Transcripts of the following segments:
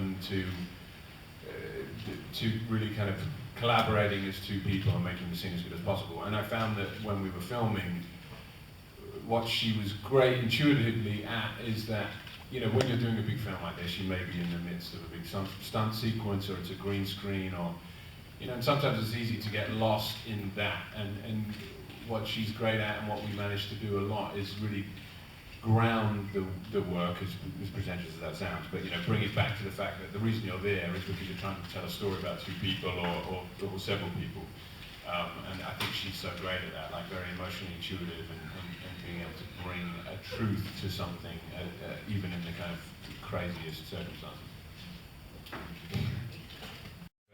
open to really kind of collaborating as two people and making the scene as good as possible. And I found that when we were filming, what she was great intuitively at is that, you know, when you're doing a big film like this, you may be in the midst of a big stunt sequence, or it's a green screen, or, you know, and sometimes it's easy to get lost in that. And what she's great at, and what we managed to do a lot, is really ground the work, as pretentious as that sounds, but, you know, bring it back to the fact that the reason you're there is because you're trying to tell a story about two people or several people. And I think she's so great at that, like very emotionally intuitive, and being able to bring a truth to something, even in the kind of craziest circumstances.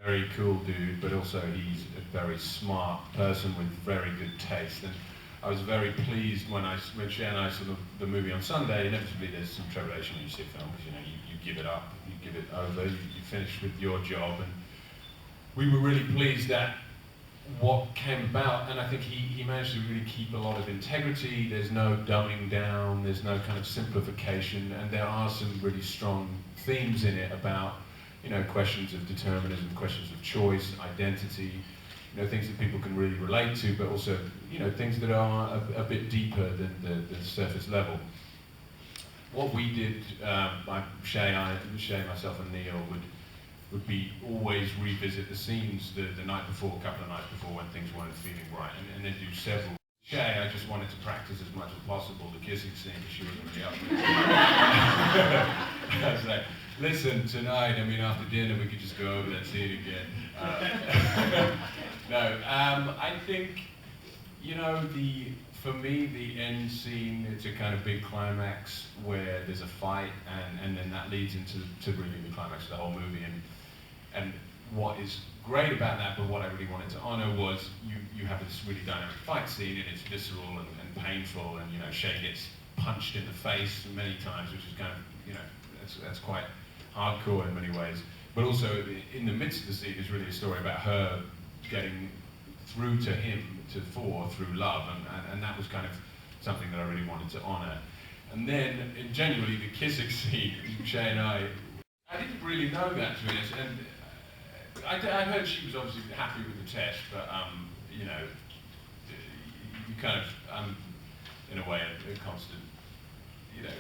Very cool dude, but also he's a very smart person with very good taste. And I was very pleased when Shay and I saw the movie on Sunday. Inevitably there's some trepidation when you see a film, because, you know, you give it up, you give it over, you finish with your job. And we were really pleased at what came about, and I think he managed to really keep a lot of integrity. There's no dumbing down, there's no kind of simplification, and there are some really strong themes in it about, you know, questions of determinism, questions of choice, identity, you know, things that people can really relate to, but also, you know, things that are a bit deeper than the surface level. What we did, Shay, myself and Neil, would be always revisit the scenes the night before, a couple of nights before, when things weren't feeling right, and then do several. Shay, I just wanted to practice as much as possible the kissing scene, because she wasn't really up for it. I was like, listen, tonight, I mean, after dinner, we could just go over that scene again. No, I think, you know, for me, the end scene, it's a kind of big climax where there's a fight, and then that leads into really the climax of the whole movie. And what is great about that, but what I really wanted to honor, was you have this really dynamic fight scene, and it's visceral and painful, and, you know, Shay gets punched in the face many times, which is kind of, you know, that's quite hardcore in many ways. But also, in the midst of the scene is really a story about her getting through to him, through love, and that was kind of something that I really wanted to honor. And then, genuinely, the kissing scene, Shay and I didn't really know that, to be honest, and I heard she was obviously happy with the test, but, you know, you kind of, in a way, a constant, you know,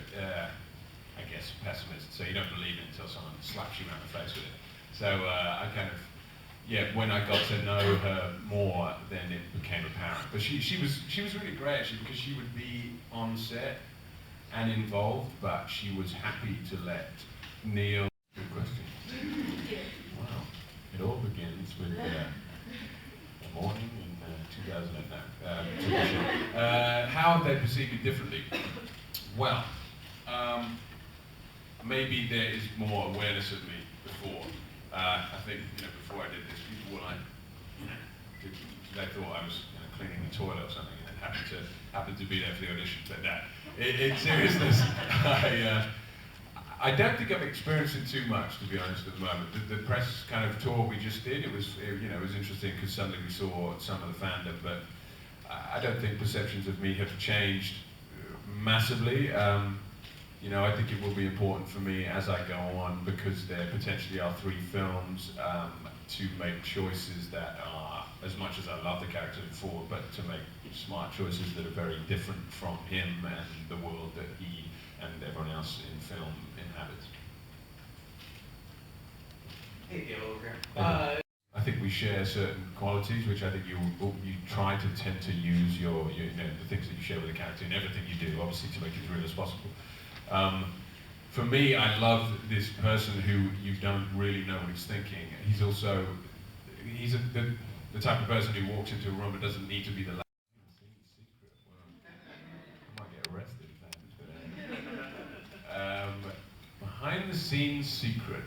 I guess, pessimist, so you don't believe it until someone slaps you around the face with it. So I kind of, yeah, when I got to know her more, then it became apparent. But she was really great, actually, because she would be on set and involved, but she was happy to let Neil. Good question. Wow. It all begins with a morning in 2009. How have they perceived me differently? Well, maybe there is more awareness of me before. I think, you know, before I did this, people were like, you know, they thought I was, you know, cleaning the toilet or something, and then happened to be there for the audition. But in seriousness, I don't think I've experienced it too much, to be honest, at the moment. The press kind of tour we just did, it was interesting, because suddenly we saw some of the fandom, but I don't think perceptions of me have changed massively. You know, I think it will be important for me as I go on, because there potentially are 3 films, to make choices that are, as much as I love the character before, but to make smart choices that are very different from him and the world that he and everyone else in film inhabits. Hey, Theo, over here. I think we share certain qualities, which I think you try to tend to use you know, the things that you share with the character in everything you do, obviously, to make it as real as possible. For me, I love this person who you don't really know what he's thinking. He's also, the type of person who walks into a room and doesn't need to be the last. I might get arrested if that happens. Behind the scenes secret,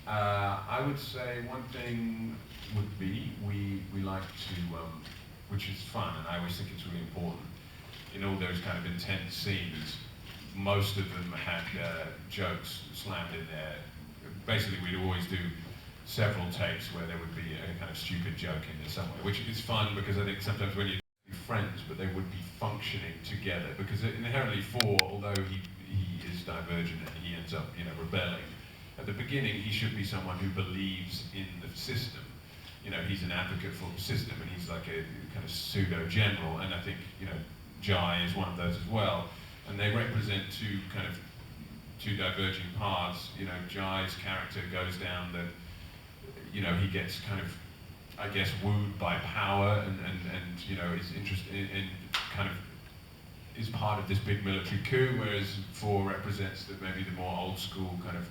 I would say one thing would be, we like to, which is fun, and I always think it's really important, in all those kind of intense scenes, most of them had jokes slammed in there. Basically, we'd always do several takes where there would be a kind of stupid joke in there somewhere, which is fun, because I think sometimes when you're friends, but they would be functioning together, because inherently although he is divergent and he ends up, you know, rebelling, at the beginning, he should be someone who believes in the system. You know, he's an advocate for the system, and he's like a kind of pseudo-general, and I think, you know, Jai is one of those as well. And they represent two diverging paths. You know, Jai's character goes down the, you know, he gets kind of, I guess, wooed by power and you know, is interested in kind of, is part of this big military coup, whereas 4 represents maybe the more old school kind of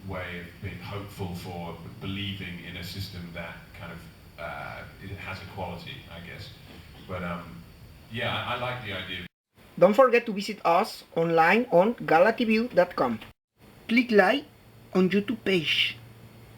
way of being hopeful for believing in a system that kind of, it has equality, I guess. But yeah, I like the idea. Don't forget to visit us online on galatview.com. Click like on YouTube page.